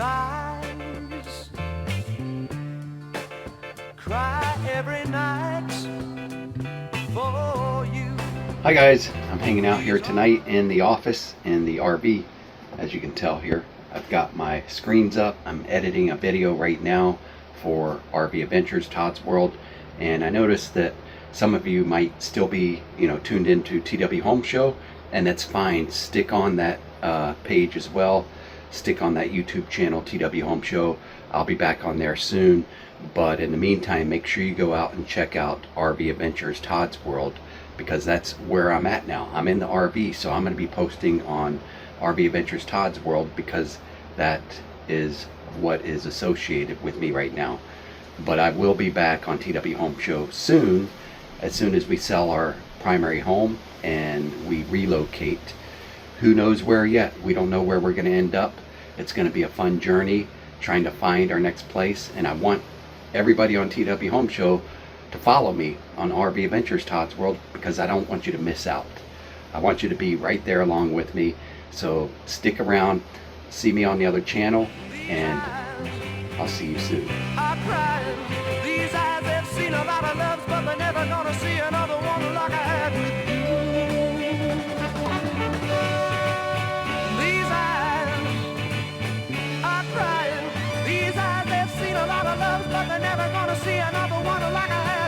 sighs, cry every night for you. Hi guys, I'm hanging out here tonight in the office in the RV. As you can tell here, I've got my screens up. I'm editing a video right now for RV Adventures, Todd's World, and I noticed that some of you might still be, tuned into twHomeShow, and that's fine. Stick on that page as well. Stick on that YouTube channel, twHomeShow. I'll be back on there soon, but in the meantime, make sure you go out and check out RV Adventures, Todd's World, because that's where I'm at now. I'm in the RV, so I'm going to be posting on RV Adventures, Todd's World, because that is what is associated with me right now. But I will be back on twHomeShow soon, as soon as we sell our primary home and we relocate. Who knows where yet? We don't know where we're going to end up. It's going to be a fun journey trying to find our next place, and I want everybody on twHomeShow to follow me on RV Adventures, Todd's World, because I don't want you to miss out. I want you to be right there along with me. So stick around, see me on the other channel, and I'll see you soon. These eyes have seen a lot of loves, but they're never gonna see another one like I had with you. These eyes are crying. These eyes have seen a lot of loves, but they're never gonna see another one like I had.